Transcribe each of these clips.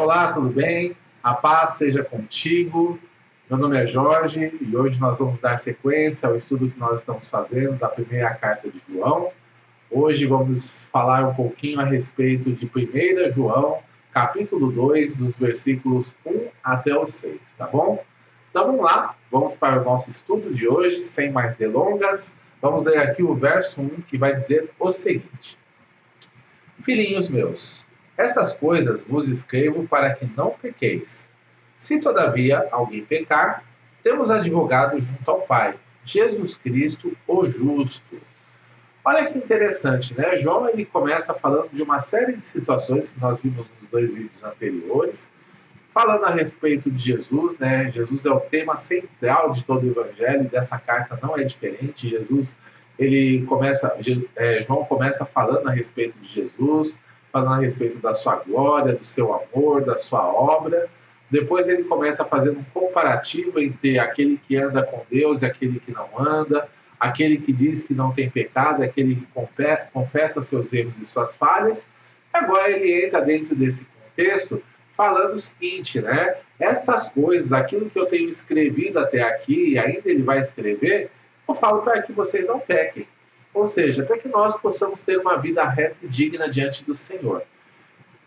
Olá, tudo bem? A paz seja contigo. Meu nome é Jorge e hoje nós vamos dar sequência ao estudo que nós estamos fazendo da primeira carta de João. Hoje vamos falar um pouquinho a respeito de 1 João, capítulo 2, dos versículos 1 até o 6, tá bom? Então vamos lá, vamos para o nosso estudo de hoje, sem mais delongas. Vamos ler aqui o verso 1, que vai dizer o seguinte: Filhinhos meus, estas coisas vos escrevo para que não pequeis. Se todavia alguém pecar, temos advogado junto ao Pai, Jesus Cristo, o justo. Olha que interessante, né? João ele começa falando de uma série de situações que nós vimos nos 2 vídeos anteriores, falando a respeito de Jesus, né? Jesus é o tema central de todo o evangelho, dessa carta não é diferente. João começa falando a respeito de Jesus, falando a respeito da sua glória, do seu amor, da sua obra. Depois ele começa fazendo um comparativo entre aquele que anda com Deus e aquele que não anda, aquele que diz que não tem pecado, aquele que confessa seus erros e suas falhas. Agora ele entra dentro desse contexto falando o seguinte, né? Estas coisas, aquilo que eu tenho escrevido até aqui, e ainda ele vai escrever, eu falo para que vocês não pequem. Ou seja, para que nós possamos ter uma vida reta e digna diante do Senhor.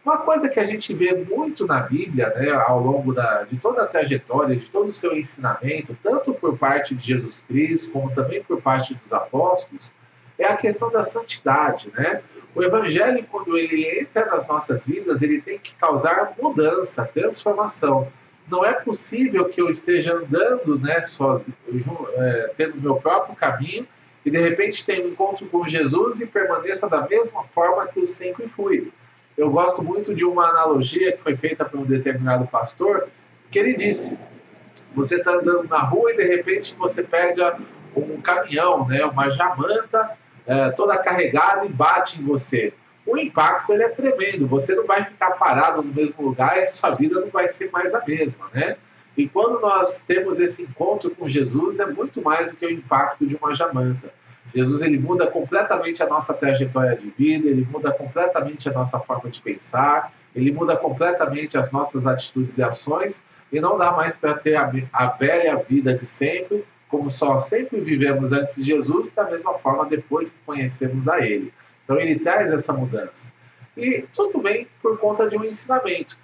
Uma coisa que a gente vê muito na Bíblia, né, ao longo de toda a trajetória, de todo o seu ensinamento, tanto por parte de Jesus Cristo, como também por parte dos apóstolos, é a questão da santidade, né? O Evangelho, quando ele entra nas nossas vidas, ele tem que causar mudança, transformação. Não é possível que eu esteja andando, né, sozinho, tendo meu próprio caminho, e de repente tenha um encontro com Jesus e permaneça da mesma forma que eu sempre fui. Eu gosto muito de uma analogia que foi feita por um determinado pastor, que ele disse: você está andando na rua e de repente você pega um caminhão, né, uma jamanta toda carregada e bate em você. O impacto ele é tremendo, você não vai ficar parado no mesmo lugar e sua vida não vai ser mais a mesma, né? E quando nós temos esse encontro com Jesus, é muito mais do que o impacto de uma jamanta. Jesus ele muda completamente a nossa trajetória de vida, ele muda completamente a nossa forma de pensar, ele muda completamente as nossas atitudes e ações, e não dá mais para ter a velha vida de sempre, como só sempre vivemos antes de Jesus, da mesma forma depois que conhecemos a ele. Então ele traz essa mudança. E tudo bem por conta de um ensinamento,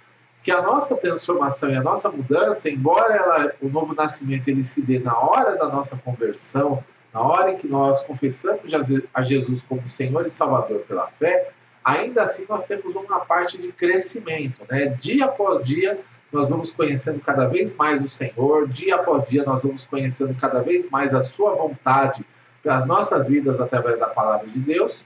que a nossa transformação e a nossa mudança, embora o novo nascimento ele se dê na hora da nossa conversão, na hora em que nós confessamos a Jesus como Senhor e Salvador pela fé, ainda assim nós temos uma parte de crescimento, né? Dia após dia nós vamos conhecendo cada vez mais o Senhor, dia após dia nós vamos conhecendo cada vez mais a sua vontade para as nossas vidas através da palavra de Deus,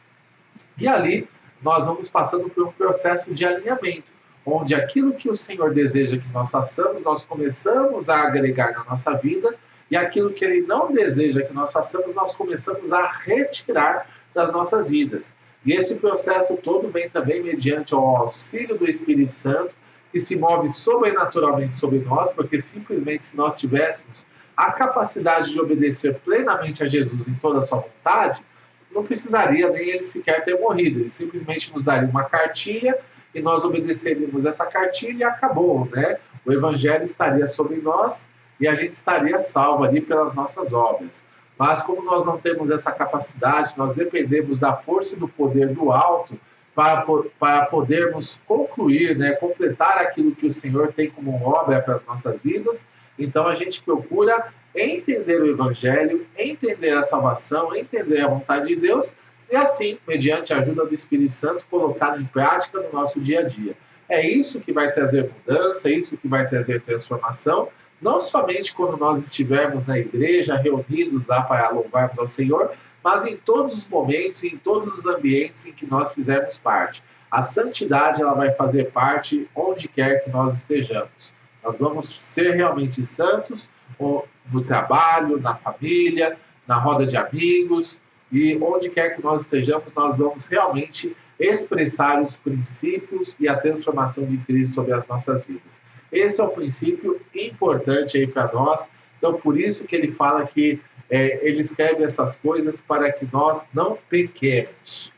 e ali nós vamos passando por um processo de alinhamento, onde aquilo que o Senhor deseja que nós façamos, nós começamos a agregar na nossa vida, e aquilo que Ele não deseja que nós façamos, nós começamos a retirar das nossas vidas. E esse processo todo vem também mediante o auxílio do Espírito Santo, que se move sobrenaturalmente sobre nós, porque simplesmente se nós tivéssemos a capacidade de obedecer plenamente a Jesus em toda a sua vontade, não precisaria nem ele sequer ter morrido. Ele simplesmente nos daria uma cartilha e nós obedeceríamos essa cartilha e acabou, né? O Evangelho estaria sobre nós e a gente estaria salvo ali pelas nossas obras. Mas como nós não temos essa capacidade, nós dependemos da força e do poder do alto para podermos concluir, né, completar aquilo que o Senhor tem como obra para as nossas vidas. Então a gente procura entender o Evangelho, entender a salvação, entender a vontade de Deus e assim, mediante a ajuda do Espírito Santo, colocá-lo em prática no nosso dia a dia. É isso que vai trazer mudança, é isso que vai trazer transformação, não somente quando nós estivermos na igreja, reunidos lá para louvarmos ao Senhor, mas em todos os momentos, em todos os ambientes em que nós fizermos parte. A santidade ela vai fazer parte onde quer que nós estejamos. Nós vamos ser realmente santos no trabalho, na família, na roda de amigos, e onde quer que nós estejamos, nós vamos realmente expressar os princípios e a transformação de Cristo sobre as nossas vidas. Esse é um princípio importante aí para nós, então por isso que ele fala que ele escreve essas coisas para que nós não pequemos.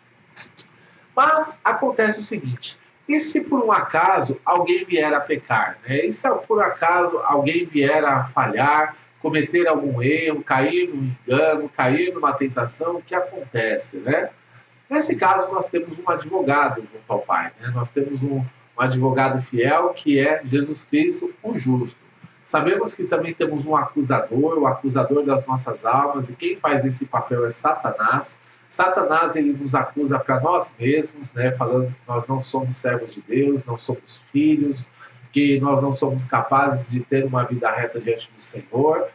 Mas acontece o seguinte, E se por um acaso alguém vier a pecar? Né? E se por acaso alguém vier a falhar, cometer algum erro, cair num engano, cair numa tentação, o que acontece? Né? Nesse caso, nós temos um advogado junto ao Pai. Né? Nós temos um advogado fiel que é Jesus Cristo, o justo. Sabemos que também temos um acusador, o acusador das nossas almas, e quem faz esse papel é Satanás. Satanás, ele nos acusa para nós mesmos, né, falando que nós não somos servos de Deus, não somos filhos, que nós não somos capazes de ter uma vida reta diante do Senhor.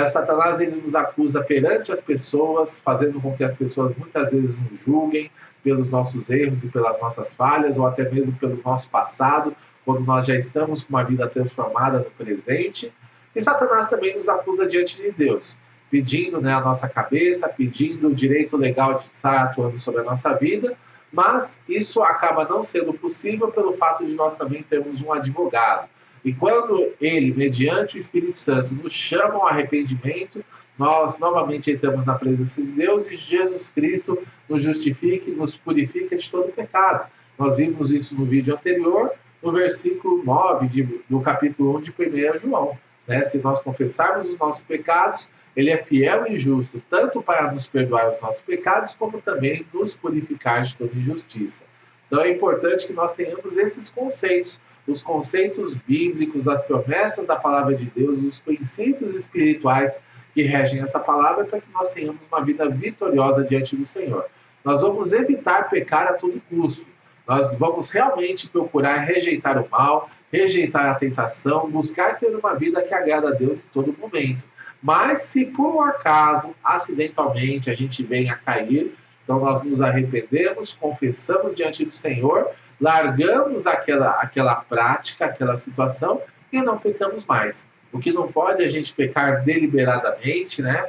Satanás, ele nos acusa perante as pessoas, fazendo com que as pessoas muitas vezes nos julguem pelos nossos erros e pelas nossas falhas, ou até mesmo pelo nosso passado, quando nós já estamos com uma vida transformada no presente. E Satanás também nos acusa diante de Deus, pedindo, né, a nossa cabeça, pedindo o direito legal de estar atuando sobre a nossa vida, mas isso acaba não sendo possível pelo fato de nós também termos um advogado. E quando ele, mediante o Espírito Santo, nos chama ao arrependimento, nós novamente entramos na presença de Deus e Jesus Cristo nos justifica e nos purifica de todo pecado. Nós vimos isso no vídeo anterior, no versículo 9 do capítulo 1 de 1 João. Né? Se nós confessarmos os nossos pecados, ele é fiel e justo, tanto para nos perdoar os nossos pecados, como também nos purificar de toda injustiça. Então é importante que nós tenhamos esses conceitos, os conceitos bíblicos, as promessas da palavra de Deus, os princípios espirituais que regem essa palavra, para que nós tenhamos uma vida vitoriosa diante do Senhor. Nós vamos evitar pecar a todo custo. Nós vamos realmente procurar rejeitar o mal, rejeitar a tentação, buscar ter uma vida que agrada a Deus em todo momento. Mas se por um acaso, acidentalmente, a gente vem a cair, então nós nos arrependemos, confessamos diante do Senhor, largamos aquela prática, aquela situação e não pecamos mais. O que não pode é a gente pecar deliberadamente, né?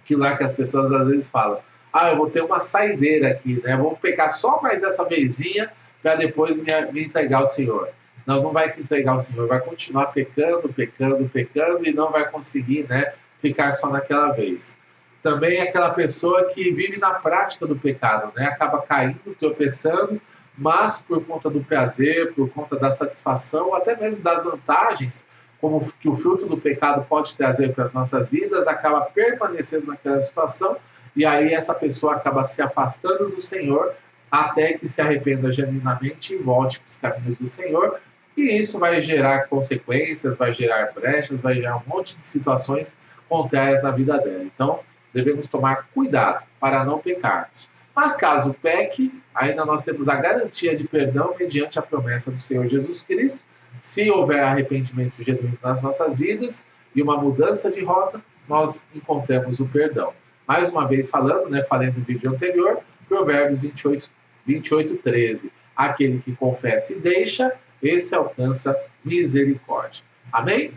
Aquilo lá que as pessoas às vezes falam, eu vou ter uma saideira aqui, né? Vou pecar só mais essa vezinha para depois me entregar ao Senhor. Não, não vai se entregar ao Senhor, vai continuar pecando, pecando, pecando e não vai conseguir, né, ficar só naquela vez. Também é aquela pessoa que vive na prática do pecado, né? Acaba caindo, tropeçando, mas por conta do prazer, por conta da satisfação, até mesmo das vantagens, como que o fruto do pecado pode trazer para as nossas vidas, acaba permanecendo naquela situação, e aí essa pessoa acaba se afastando do Senhor, até que se arrependa genuinamente e volte para os caminhos do Senhor, e isso vai gerar consequências, vai gerar brechas, vai gerar um monte de situações contrárias na vida dela. Então, devemos tomar cuidado para não pecarmos. Mas caso peque, ainda nós temos a garantia de perdão mediante a promessa do Senhor Jesus Cristo. Se houver arrependimento genuíno nas nossas vidas e uma mudança de rota, nós encontramos o perdão. Mais uma vez falando, né, falei no vídeo anterior, Provérbios 28, 13. Aquele que confessa e deixa, esse alcança misericórdia. Amém?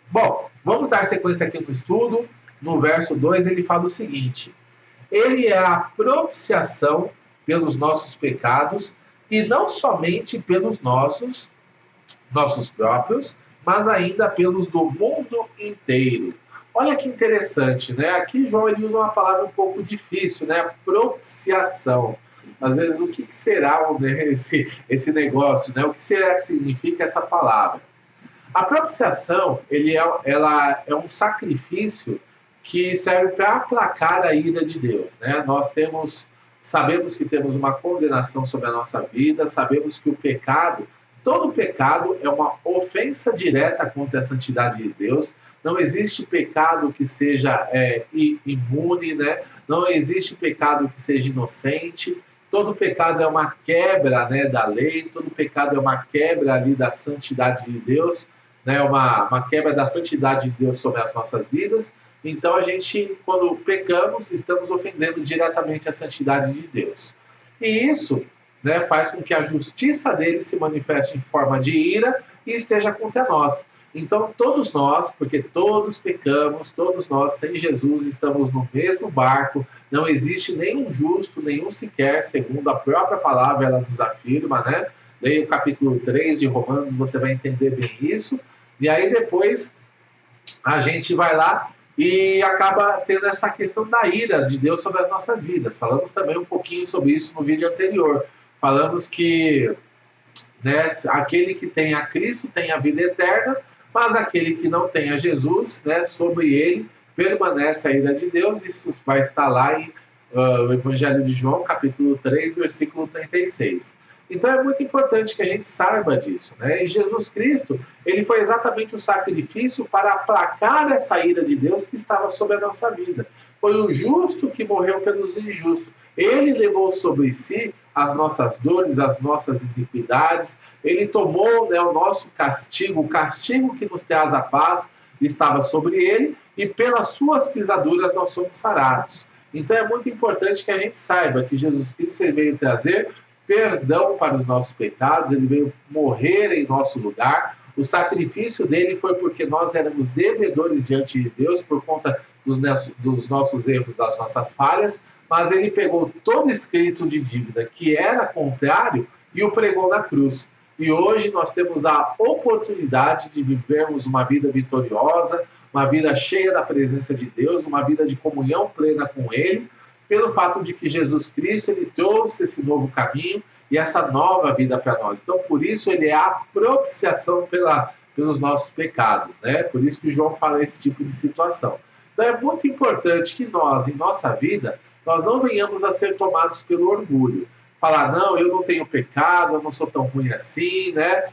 Bom, vamos dar sequência aqui no estudo. No verso 2 ele fala o seguinte: ele é a propiciação pelos nossos pecados, e não somente pelos nossos próprios, mas ainda pelos do mundo inteiro. Olha que interessante, né? Aqui João ele usa uma palavra um pouco difícil, né? Propiciação. Às vezes, o que será esse negócio, né? O que será que significa essa palavra? A propiciação, ela é um sacrifício que serve para aplacar a ira de Deus, né? Sabemos que temos uma condenação sobre a nossa vida, sabemos que todo pecado é uma ofensa direta contra a santidade de Deus. Não existe pecado que seja imune, né? Não existe pecado que seja inocente. Todo pecado é uma quebra, né, da lei, todo pecado é uma quebra ali da santidade de Deus, né, uma quebra da santidade de Deus sobre as nossas vidas. Então, quando pecamos, estamos ofendendo diretamente a santidade de Deus. E isso, né, faz com que a justiça dele se manifeste em forma de ira e esteja contra nós. Então, todos nós, porque todos pecamos, todos nós, sem Jesus, estamos no mesmo barco, não existe nenhum justo, nenhum sequer, segundo a própria palavra, ela nos afirma, né? Leia o capítulo 3 de Romanos, você vai entender bem isso. E aí depois a gente vai lá e acaba tendo essa questão da ira de Deus sobre as nossas vidas. Falamos também um pouquinho sobre isso no vídeo anterior. Falamos que né? Aquele que tem a Cristo tem a vida eterna, mas aquele que não tem a Jesus, né, sobre ele permanece a ira de Deus. Isso vai estar lá em o Evangelho de João, capítulo 3, versículo 36. Então é muito importante que a gente saiba disso, né? E Jesus Cristo, ele foi exatamente o sacrifício para aplacar essa ira de Deus que estava sobre a nossa vida. Foi o justo que morreu pelos injustos. Ele levou sobre si as nossas dores, as nossas iniquidades. Ele tomou, né, o nosso castigo, o castigo que nos traz a paz estava sobre ele, e pelas suas pisaduras nós somos sarados. Então é muito importante que a gente saiba que Jesus Cristo veio trazer perdão para os nossos pecados, ele veio morrer em nosso lugar. O sacrifício dele foi porque nós éramos devedores diante de Deus por conta dos nossos erros, das nossas falhas, mas ele pegou todo escrito de dívida que era contrário e o pregou na cruz. E hoje nós temos a oportunidade de vivermos uma vida vitoriosa, uma vida cheia da presença de Deus, uma vida de comunhão plena com ele, pelo fato de que Jesus Cristo ele trouxe esse novo caminho e essa nova vida para nós. Então, por isso, ele é a propiciação pelos nossos pecados, né? Por isso que João fala esse tipo de situação. Então, é muito importante que nós, em nossa vida, nós não venhamos a ser tomados pelo orgulho. Falar, não, eu não tenho pecado, eu não sou tão ruim assim, né?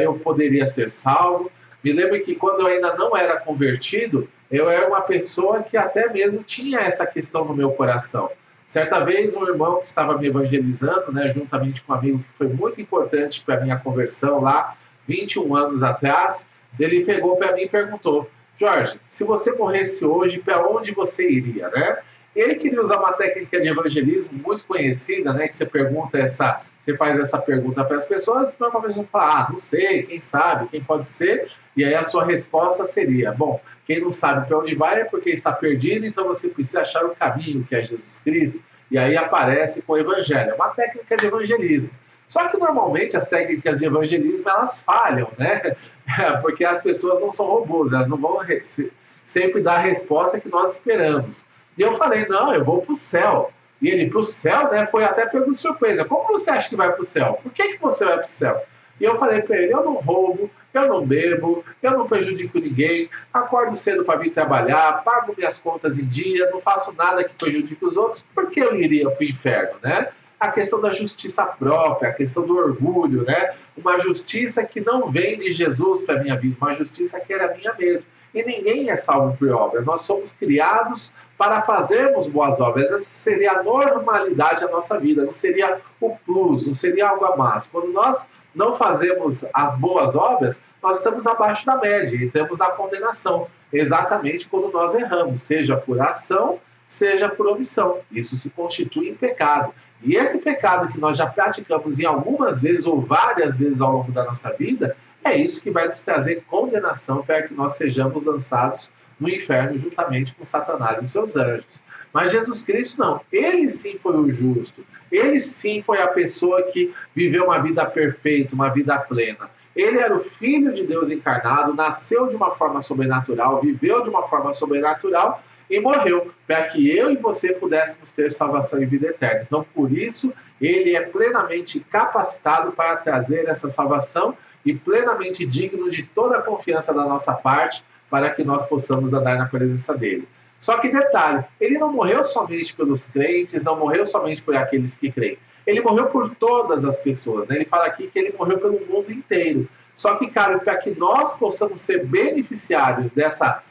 Eu poderia ser salvo. Me lembro que quando eu ainda não era convertido, eu era uma pessoa que até mesmo tinha essa questão no meu coração. Certa vez, um irmão que estava me evangelizando, né, juntamente com um amigo que foi muito importante para a minha conversão lá, 21 anos atrás, ele pegou para mim e perguntou, Jorge, se você morresse hoje, para onde você iria, né? Ele queria usar uma técnica de evangelismo muito conhecida, né, que você faz essa pergunta para as pessoas, normalmente vão falar, não sei, quem sabe, quem pode ser, e aí a sua resposta seria, bom, quem não sabe para onde vai é porque está perdido, então você precisa achar o caminho, que é Jesus Cristo, e aí aparece com o evangelho. É uma técnica de evangelismo. Só que normalmente as técnicas de evangelismo, elas falham, né? Porque as pessoas não são robôs, elas não vão sempre dar a resposta que nós esperamos. E eu falei, não, eu vou para o céu. E ele, para o céu, né? Foi até pergunta surpresa. Como você acha que vai para o céu? Por que você vai para o céu? E eu falei para ele, eu não roubo, eu não bebo, eu não prejudico ninguém, acordo cedo para vir trabalhar, pago minhas contas em dia, não faço nada que prejudique os outros, por que eu iria para o inferno, né? A questão da justiça própria, a questão do orgulho, né? Uma justiça que não vem de Jesus para a minha vida, uma justiça que era minha mesmo. E ninguém é salvo por obra. Nós somos criados para fazermos boas obras. Essa seria a normalidade da nossa vida, não seria o plus, não seria algo a mais. Quando nós não fazemos as boas obras, nós estamos abaixo da média e estamos na condenação, exatamente quando nós erramos, seja por ação, seja por omissão. Isso se constitui em pecado. E esse pecado que nós já praticamos em algumas vezes ou várias vezes ao longo da nossa vida, é isso que vai nos trazer condenação para que nós sejamos lançados no inferno juntamente com Satanás e seus anjos. Mas Jesus Cristo não, ele sim foi o justo, ele sim foi a pessoa que viveu uma vida perfeita, uma vida plena. Ele era o Filho de Deus encarnado, nasceu de uma forma sobrenatural, viveu de uma forma sobrenatural e morreu, para que eu e você pudéssemos ter salvação e vida eterna. Então, por isso, ele é plenamente capacitado para trazer essa salvação e plenamente digno de toda a confiança da nossa parte para que nós possamos andar na presença dele. Só que detalhe, ele não morreu somente pelos crentes, não morreu somente por aqueles que creem. Ele morreu por todas as pessoas, né? Ele fala aqui que ele morreu pelo mundo inteiro. Só que, cara, para que nós possamos ser beneficiários dessa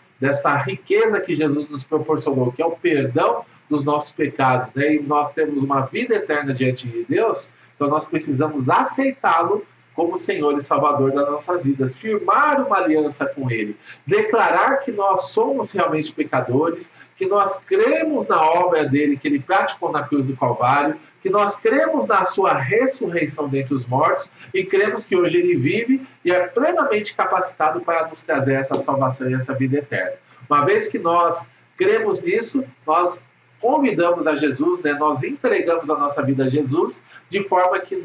riqueza que Jesus nos proporcionou, que é o perdão dos nossos pecados, né? E nós temos uma vida eterna diante de Deus, então nós precisamos aceitá-lo como Senhor e Salvador das nossas vidas, firmar uma aliança com Ele, declarar que nós somos realmente pecadores, que nós cremos na obra dele, que Ele praticou na cruz do Calvário, que nós cremos na sua ressurreição dentre os mortos e cremos que hoje Ele vive e é plenamente capacitado para nos trazer essa salvação e essa vida eterna. Uma vez que nós cremos nisso, nós convidamos a Jesus, né? Nós entregamos a nossa vida a Jesus, de forma que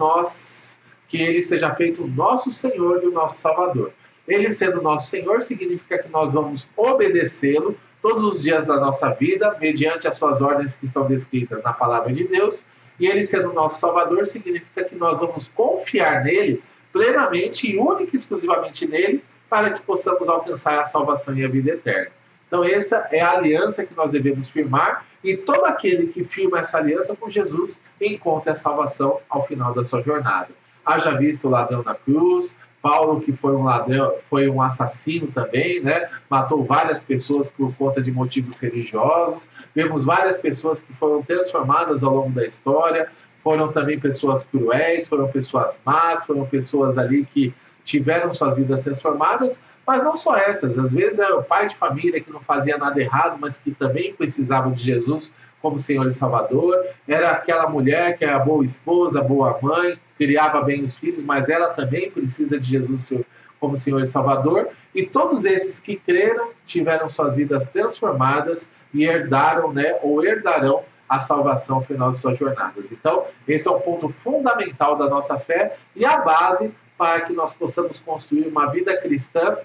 Ele seja feito o nosso Senhor e o nosso Salvador. Ele sendo nosso Senhor significa que nós vamos obedecê-lo todos os dias da nossa vida, mediante as suas ordens que estão descritas na Palavra de Deus, e Ele sendo nosso Salvador significa que nós vamos confiar nele plenamente e única e exclusivamente nele, para que possamos alcançar a salvação e a vida eterna. Então essa é a aliança que nós devemos firmar, e todo aquele que firma essa aliança com Jesus encontra a salvação ao final da sua jornada. Haja visto o ladrão na cruz, Paulo, que foi um ladrão, foi um assassino também, né? Matou várias pessoas por conta de motivos religiosos. Vemos várias pessoas que foram transformadas ao longo da história. Foram também pessoas cruéis, foram pessoas más, foram pessoas ali que tiveram suas vidas transformadas, mas não só essas. Às vezes era o pai de família que não fazia nada errado, mas que também precisava de Jesus como Senhor e Salvador. Era aquela mulher que era boa esposa, boa mãe, criava bem os filhos, mas ela também precisa de Jesus como Senhor e Salvador. E todos esses que creram tiveram suas vidas transformadas e herdaram, né, ou herdarão a salvação ao final de suas jornadas. Então, esse é um ponto fundamental da nossa fé e a base para que nós possamos construir uma vida cristã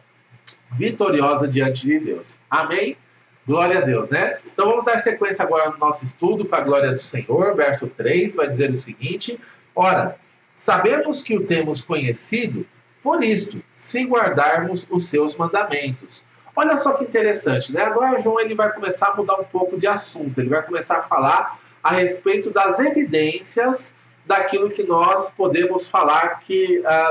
vitoriosa diante de Deus. Amém? Glória a Deus, né? Então vamos dar sequência agora no nosso estudo para a glória do Senhor. Verso 3 vai dizer o seguinte: ora, sabemos que o temos conhecido por isto, se guardarmos os seus mandamentos. Olha só que interessante, né? Agora João ele vai começar a mudar um pouco de assunto. Ele vai começar a falar a respeito das evidências daquilo que nós podemos falar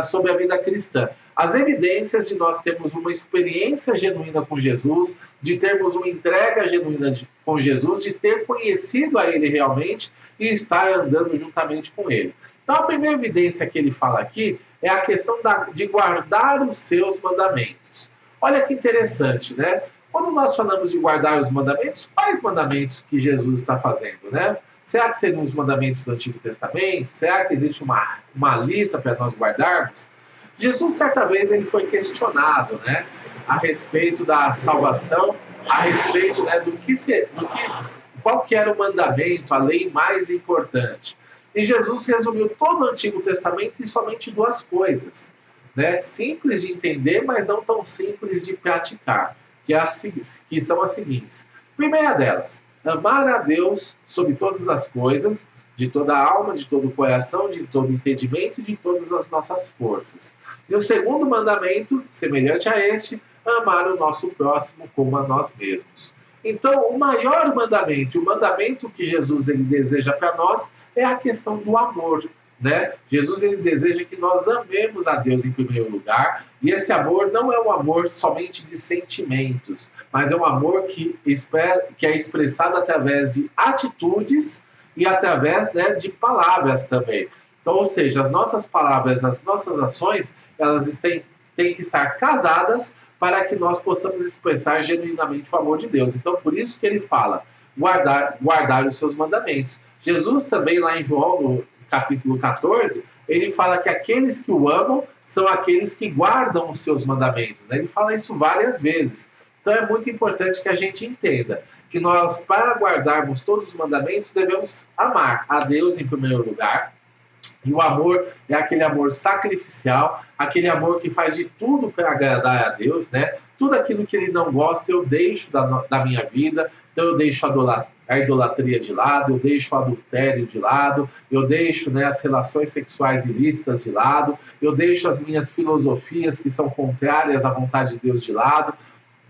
sobre a vida cristã. As evidências de nós termos uma experiência genuína com Jesus, de termos uma entrega genuína com Jesus, de ter conhecido a Ele realmente e estar andando juntamente com Ele. Então, a primeira evidência que ele fala aqui é a questão de guardar os seus mandamentos. Olha que interessante, né? Quando nós falamos de guardar os mandamentos, quais mandamentos que Jesus está fazendo, né? Será que seriam os mandamentos do Antigo Testamento? Será que existe uma lista para nós guardarmos? Jesus, certa vez, ele foi questionado, né, a respeito da salvação, a respeito, né, qual que era o mandamento, a lei mais importante. E Jesus resumiu todo o Antigo Testamento em somente duas coisas, né, simples de entender, mas não tão simples de praticar, que são as seguintes. Primeira delas, amar a Deus sobre todas as coisas, de toda a alma, de todo o coração, de todo o entendimento e de todas as nossas forças. E o segundo mandamento, semelhante a este, amar o nosso próximo como a nós mesmos. Então, o maior mandamento, o mandamento que Jesus ele deseja para nós, é a questão do amor. Né? Jesus ele deseja que nós amemos a Deus em primeiro lugar, e esse amor não é um amor somente de sentimentos, mas é um amor que é expressado através de atitudes e através, né, de palavras também. Então, ou seja, as nossas palavras, as nossas ações, elas têm que estar casadas para que nós possamos expressar genuinamente o amor de Deus. Então, por isso que ele fala, guardar os seus mandamentos. Jesus também, lá em João, no capítulo 14, ele fala que aqueles que o amam são aqueles que guardam os seus mandamentos. Né? Ele fala isso várias vezes. Então é muito importante que a gente entenda que nós, para guardarmos todos os mandamentos, devemos amar a Deus em primeiro lugar. E o amor é aquele amor sacrificial, aquele amor que faz de tudo para agradar a Deus, né? Tudo aquilo que ele não gosta eu deixo da minha vida. Então eu deixo a idolatria de lado, eu deixo o adultério de lado, eu deixo, né, as relações sexuais ilícitas de lado, eu deixo as minhas filosofias que são contrárias à vontade de Deus de lado.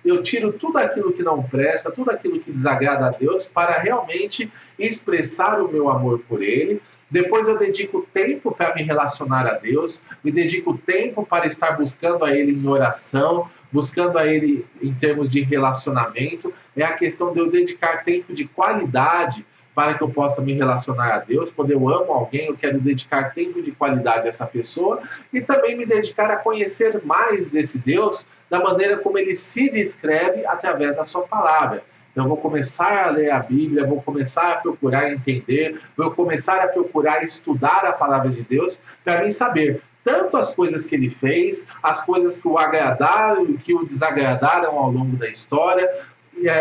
Eu tiro tudo aquilo que não presta, tudo aquilo que desagrada a Deus para realmente expressar o meu amor por Ele. Depois eu dedico tempo para me relacionar a Deus, me dedico tempo para estar buscando a Ele em oração, buscando a Ele em termos de relacionamento. É a questão de eu dedicar tempo de qualidade para que eu possa me relacionar a Deus. Quando eu amo alguém, eu quero dedicar tempo de qualidade a essa pessoa e também me dedicar a conhecer mais desse Deus da maneira como Ele se descreve através da sua palavra. Então, eu vou começar a ler a Bíblia, vou começar a procurar entender, vou começar a procurar estudar a palavra de Deus para mim saber tanto as coisas que Ele fez, as coisas que o agradaram e que o desagradaram ao longo da história,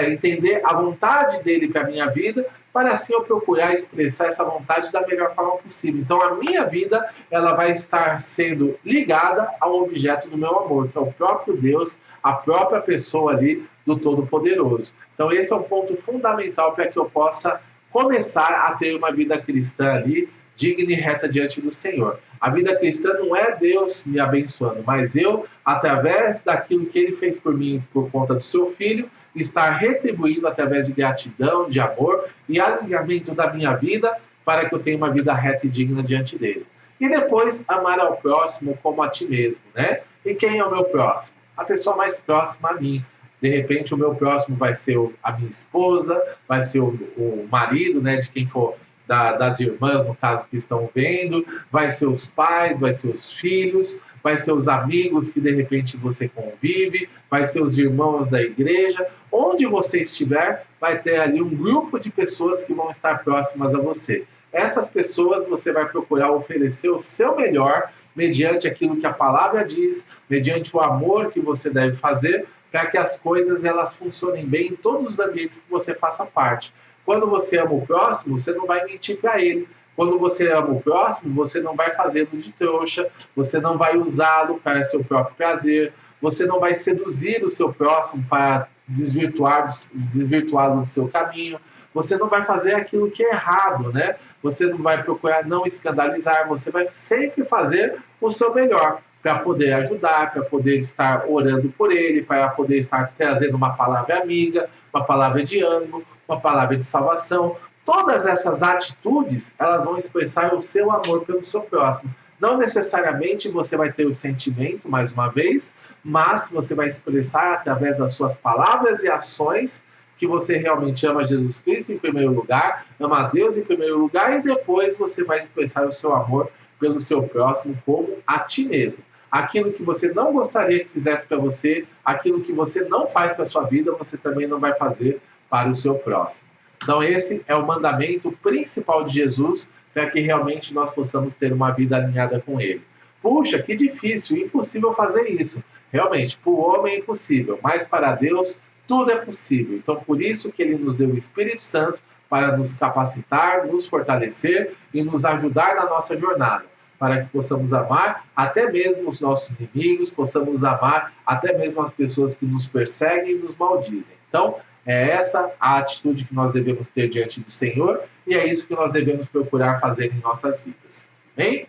entender a vontade dEle para a minha vida, para assim eu procurar expressar essa vontade da melhor forma possível. Então, a minha vida ela vai estar sendo ligada ao objeto do meu amor, que é o próprio Deus, a própria pessoa ali do Todo-Poderoso. Então, esse é um ponto fundamental para que eu possa começar a ter uma vida cristã ali digna e reta diante do Senhor. A vida cristã não é Deus me abençoando, mas eu, através daquilo que Ele fez por mim, por conta do seu Filho, estar retribuindo através de gratidão, de amor e alinhamento da minha vida para que eu tenha uma vida reta e digna diante dele. E depois, amar ao próximo como a ti mesmo, né? E quem é o meu próximo? A pessoa mais próxima a mim. De repente, o meu próximo vai ser a minha esposa, vai ser o marido, né, de quem for das irmãs, no caso, que estão vendo, vai ser os pais, vai ser os filhos, vai ser os amigos que de repente você convive, vai ser os irmãos da igreja. Onde você estiver, vai ter ali um grupo de pessoas que vão estar próximas a você. Essas pessoas você vai procurar oferecer o seu melhor, mediante aquilo que a palavra diz, mediante o amor que você deve fazer, para que as coisas elas funcionem bem em todos os ambientes que você faça parte. Quando você ama o próximo, você não vai mentir para ele. Quando você ama o próximo, você não vai fazê-lo de trouxa, você não vai usá-lo para seu próprio prazer, você não vai seduzir o seu próximo para desvirtuá-lo do seu caminho, você não vai fazer aquilo que é errado, né? Você não vai procurar não escandalizar, você vai sempre fazer o seu melhor para poder ajudar, para poder estar orando por ele, para poder estar trazendo uma palavra amiga, uma palavra de ânimo, uma palavra de salvação. Todas essas atitudes, elas vão expressar o seu amor pelo seu próximo. Não necessariamente você vai ter o sentimento, mais uma vez, mas você vai expressar através das suas palavras e ações que você realmente ama Jesus Cristo em primeiro lugar, ama a Deus em primeiro lugar, e depois você vai expressar o seu amor pelo seu próximo como a ti mesmo. Aquilo que você não gostaria que fizesse para você, aquilo que você não faz para a sua vida, você também não vai fazer para o seu próximo. Então esse é o mandamento principal de Jesus, para que realmente nós possamos ter uma vida alinhada com ele. Puxa, que difícil, impossível fazer isso. Realmente, para o homem é impossível, mas para Deus tudo é possível. Então por isso que ele nos deu o Espírito Santo, para nos capacitar, nos fortalecer e nos ajudar na nossa jornada, para que possamos amar até mesmo os nossos inimigos, possamos amar até mesmo as pessoas que nos perseguem e nos maldizem. Então, é essa a atitude que nós devemos ter diante do Senhor e é isso que nós devemos procurar fazer em nossas vidas. Bem?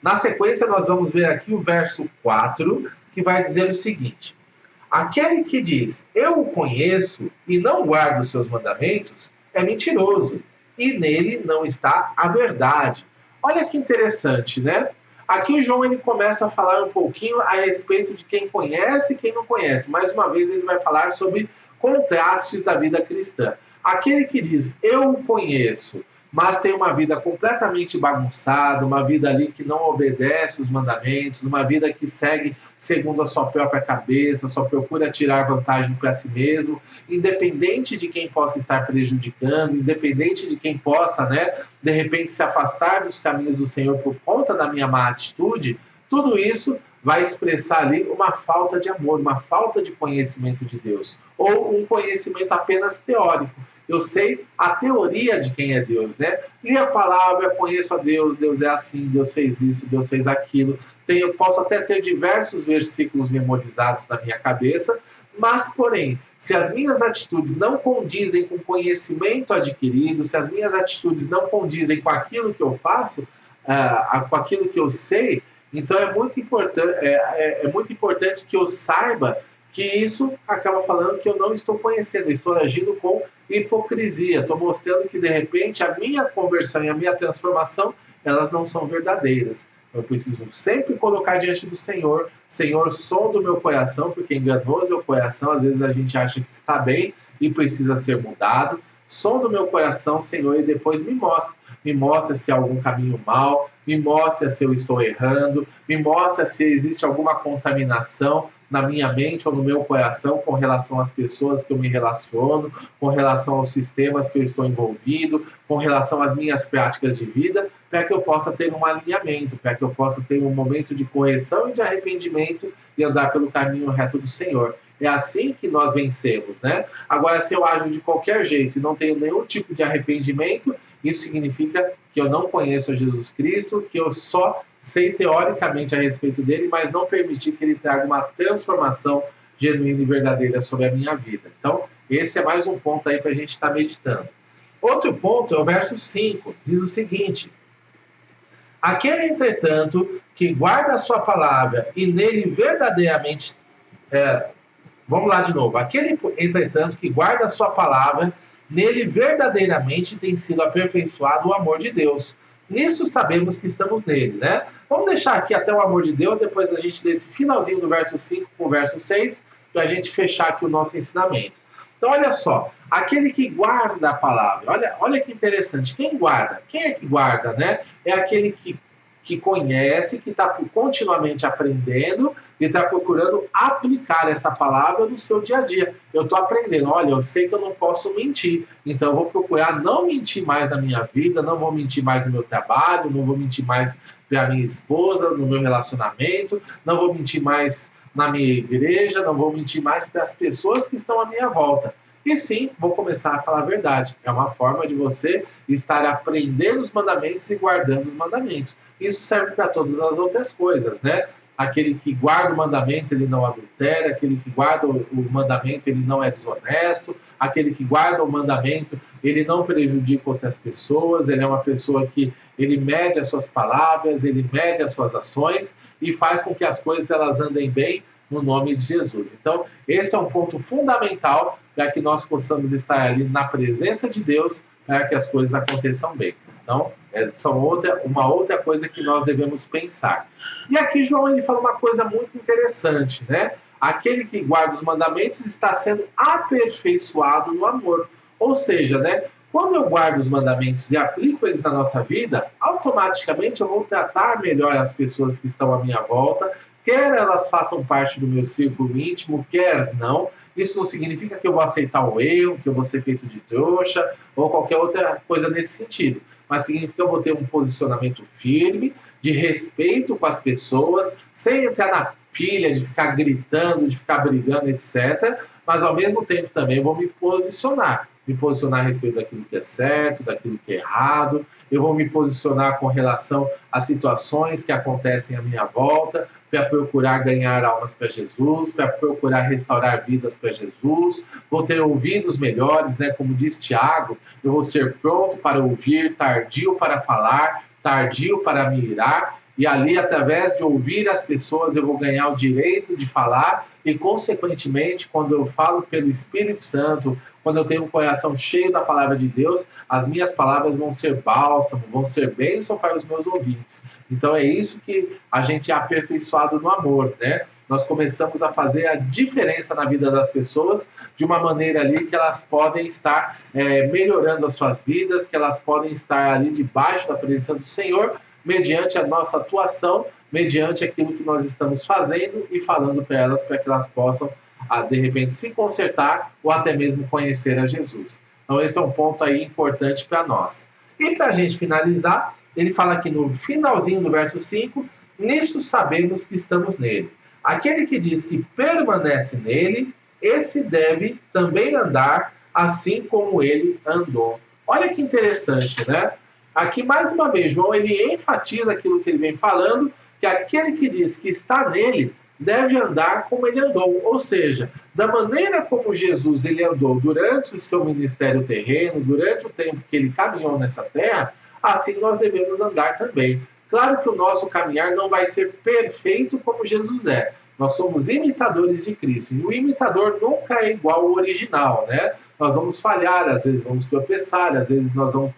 Na sequência, nós vamos ver aqui o verso 4, que vai dizer o seguinte: aquele que diz, eu o conheço e não guarda os seus mandamentos, é mentiroso, e nele não está a verdade. Olha que interessante, né? Aqui João ele começa a falar um pouquinho a respeito de quem conhece e quem não conhece. Mais uma vez ele vai falar sobre contrastes da vida cristã. Aquele que diz, eu o conheço, mas tem uma vida completamente bagunçada, uma vida ali que não obedece os mandamentos, uma vida que segue segundo a sua própria cabeça, só procura tirar vantagem para si mesmo, independente de quem possa estar prejudicando, independente de quem possa, né, de repente se afastar dos caminhos do Senhor por conta da minha má atitude, tudo isso vai expressar ali uma falta de amor, uma falta de conhecimento de Deus, ou um conhecimento apenas teórico. Eu sei a teoria de quem é Deus, né? Li a palavra, conheço a Deus, Deus é assim, Deus fez isso, Deus fez aquilo. Eu posso até ter diversos versículos memorizados na minha cabeça, mas, porém, se as minhas atitudes não condizem com o conhecimento adquirido, se as minhas atitudes não condizem com aquilo que eu faço, com aquilo que eu sei, então é muito importante que eu saiba que isso acaba falando que eu não estou conhecendo, eu estou agindo com hipocrisia, estou mostrando que de repente a minha conversão e a minha transformação, elas não são verdadeiras. Eu preciso sempre colocar diante do Senhor, Senhor, sonda o meu coração, porque enganoso é o coração, às vezes a gente acha que está bem e precisa ser mudado. Sonda o meu coração, Senhor, e depois me mostra se há algum caminho mau, me mostra se eu estou errando, me mostra se existe alguma contaminação na minha mente ou no meu coração com relação às pessoas que eu me relaciono, com relação aos sistemas que eu estou envolvido, com relação às minhas práticas de vida, para que eu possa ter um alinhamento, para que eu possa ter um momento de correção e de arrependimento e andar pelo caminho reto do Senhor. É assim que nós vencemos, né? Agora, se eu ajo de qualquer jeito e não tenho nenhum tipo de arrependimento, isso significa que eu não conheço a Jesus Cristo, que eu só sei teoricamente a respeito dele, mas não permiti que ele traga uma transformação genuína e verdadeira sobre a minha vida. Então, esse é mais um ponto aí para a gente estar meditando. Outro ponto é o verso 5, diz o seguinte: Aquele, entretanto, que guarda a sua palavra e nele verdadeiramente... vamos lá de novo. Aquele, entretanto, que guarda a sua palavra, nele verdadeiramente tem sido aperfeiçoado o amor de Deus. Nisso sabemos que estamos nele, né? Vamos deixar aqui até o amor de Deus, depois a gente desse finalzinho do verso 5 com o verso 6, para a gente fechar aqui o nosso ensinamento. Então, olha só, aquele que guarda a palavra, olha que interessante, quem guarda? Quem é que guarda, né? É aquele que conhece, que está continuamente aprendendo e está procurando aplicar essa palavra no seu dia a dia. Eu estou aprendendo, olha, eu sei que eu não posso mentir, então eu vou procurar não mentir mais na minha vida, não vou mentir mais no meu trabalho, não vou mentir mais para a minha esposa, no meu relacionamento, não vou mentir mais na minha igreja, não vou mentir mais para as pessoas que estão à minha volta. E sim, vou começar a falar a verdade. É uma forma de você estar aprendendo os mandamentos e guardando os mandamentos. Isso serve para todas as outras coisas, né? Aquele que guarda o mandamento, ele não adultera. Aquele que guarda o mandamento, ele não é desonesto. Aquele que guarda o mandamento, ele não prejudica outras pessoas. Ele é uma pessoa que ele mede as suas palavras, ele mede as suas ações e faz com que as coisas elas andem bem no nome de Jesus. Então, esse é um ponto fundamental para que nós possamos estar ali na presença de Deus para que as coisas aconteçam bem. Então, uma outra coisa que nós devemos pensar. E aqui João ele fala uma coisa muito interessante, né? Aquele que guarda os mandamentos está sendo aperfeiçoado no amor. Ou seja, né? Quando eu guardo os mandamentos e aplico eles na nossa vida, automaticamente eu vou tratar melhor as pessoas que estão à minha volta, quer elas façam parte do meu círculo íntimo, quer não. Isso não significa que eu vou aceitar o erro, que eu vou ser feito de trouxa, ou qualquer outra coisa nesse sentido. Mas significa que eu vou ter um posicionamento firme, de respeito com as pessoas, sem entrar na pilha de ficar gritando, de ficar brigando, etc. Mas, ao mesmo tempo, também vou me posicionar a respeito daquilo que é certo, daquilo que é errado. Eu vou me posicionar com relação a situações que acontecem à minha volta, para procurar ganhar almas para Jesus, para procurar restaurar vidas para Jesus. Vou ter ouvidos melhores, né? Como diz Tiago, eu vou ser pronto para ouvir, tardio para falar, tardio para me irar. E ali, através de ouvir as pessoas, eu vou ganhar o direito de falar e, consequentemente, quando eu falo pelo Espírito Santo, quando eu tenho um coração cheio da palavra de Deus, as minhas palavras vão ser bálsamo, vão ser bênção para os meus ouvintes. Então, é isso que a gente é aperfeiçoado no amor, né? Nós começamos a fazer a diferença na vida das pessoas de uma maneira ali que elas podem estar melhorando as suas vidas, que elas podem estar ali debaixo da presença do Senhor, mediante a nossa atuação, mediante aquilo que nós estamos fazendo e falando para elas, para que elas possam, de repente, se consertar ou até mesmo conhecer a Jesus. Então, esse é um ponto aí importante para nós. E para a gente finalizar, ele fala aqui no finalzinho do verso 5, nisto sabemos que estamos nele. Aquele que diz que permanece nele, esse deve também andar assim como ele andou. Olha que interessante, né? Aqui, mais uma vez, João ele enfatiza aquilo que ele vem falando, que aquele que diz que está nele deve andar como ele andou. Ou seja, da maneira como Jesus ele andou durante o seu ministério terreno, durante o tempo que ele caminhou nessa terra, assim nós devemos andar também. Claro que o nosso caminhar não vai ser perfeito como Jesus é. Nós somos imitadores de Cristo. E o imitador nunca é igual ao original, né? Nós vamos falhar, às vezes vamos tropeçar, às vezes nós vamos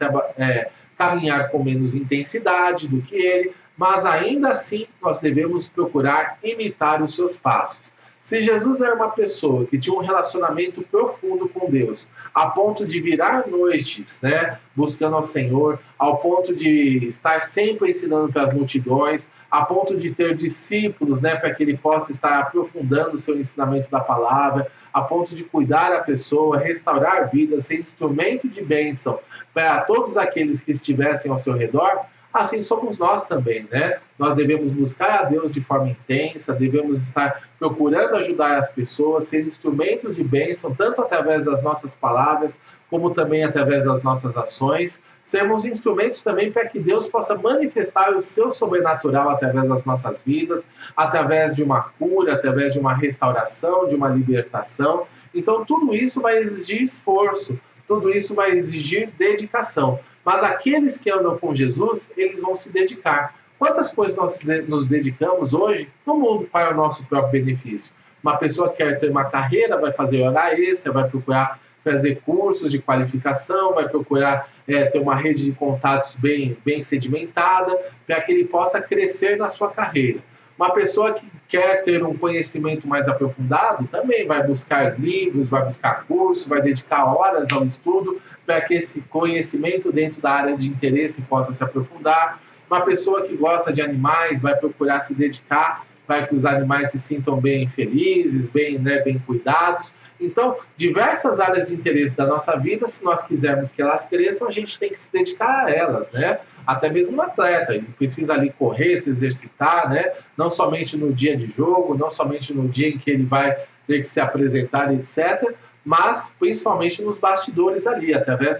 caminhar com menos intensidade do que ele, mas ainda assim nós devemos procurar imitar os seus passos. Se Jesus era uma pessoa que tinha um relacionamento profundo com Deus, a ponto de virar noites, né, buscando ao Senhor, ao ponto de estar sempre ensinando para as multidões, a ponto de ter discípulos, né, para que ele possa estar aprofundando o seu ensinamento da palavra, a ponto de cuidar da pessoa, restaurar vidas, ser instrumento de bênção para todos aqueles que estivessem ao seu redor, assim somos nós também, né? Nós devemos buscar a Deus de forma intensa, devemos estar procurando ajudar as pessoas, ser instrumentos de bênção, tanto através das nossas palavras, como também através das nossas ações. Sermos instrumentos também para que Deus possa manifestar o seu sobrenatural através das nossas vidas, através de uma cura, através de uma restauração, de uma libertação. Então, tudo isso vai exigir esforço. tudo isso vai exigir dedicação. Mas aqueles que andam com Jesus, eles vão se dedicar. Quantas coisas nós nos dedicamos hoje no mundo para o nosso próprio benefício? Uma pessoa que quer ter uma carreira, vai fazer hora extra, vai procurar fazer cursos de qualificação, vai procurar ter uma rede de contatos bem sedimentada, para que ele possa crescer na sua carreira. Uma pessoa que quer ter um conhecimento mais aprofundado também vai buscar livros, vai buscar cursos, vai dedicar horas ao estudo para que esse conhecimento dentro da área de interesse possa se aprofundar. Uma pessoa que gosta de animais vai procurar se dedicar para que os animais se sintam bem felizes, bem cuidados. Então, diversas áreas de interesse da nossa vida, se nós quisermos que elas cresçam, a gente tem que se dedicar a elas, né? Até mesmo um atleta, ele precisa ali correr, se exercitar, né? Não somente no dia de jogo, não somente no dia em que ele vai ter que se apresentar, etc., mas principalmente nos bastidores ali, através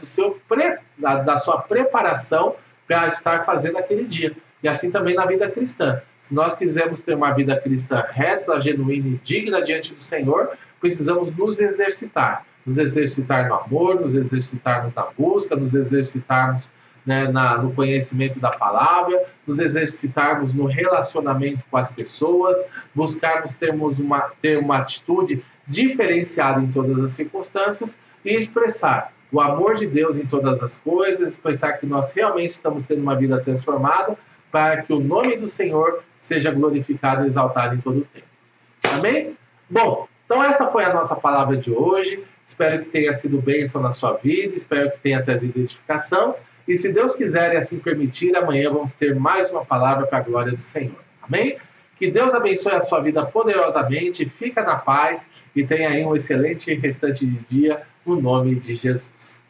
da sua preparação para estar fazendo aquele dia. E assim também na vida cristã. Se nós quisermos ter uma vida cristã reta, genuína e digna diante do Senhor, precisamos nos exercitar no amor, nos exercitarmos na busca, nos exercitarmos no conhecimento da palavra, nos exercitarmos no relacionamento com as pessoas, buscarmos ter uma atitude diferenciada em todas as circunstâncias e expressar o amor de Deus em todas as coisas, expressar que nós realmente estamos tendo uma vida transformada para que o nome do Senhor seja glorificado e exaltado em todo o tempo. Amém? Bom, então essa foi a nossa palavra de hoje. Espero que tenha sido bênção na sua vida, espero que tenha trazido edificação. E se Deus quiser e assim permitir, amanhã vamos ter mais uma palavra para a glória do Senhor. Amém? Que Deus abençoe a sua vida poderosamente, fica na paz e tenha aí um excelente restante de dia, no nome de Jesus.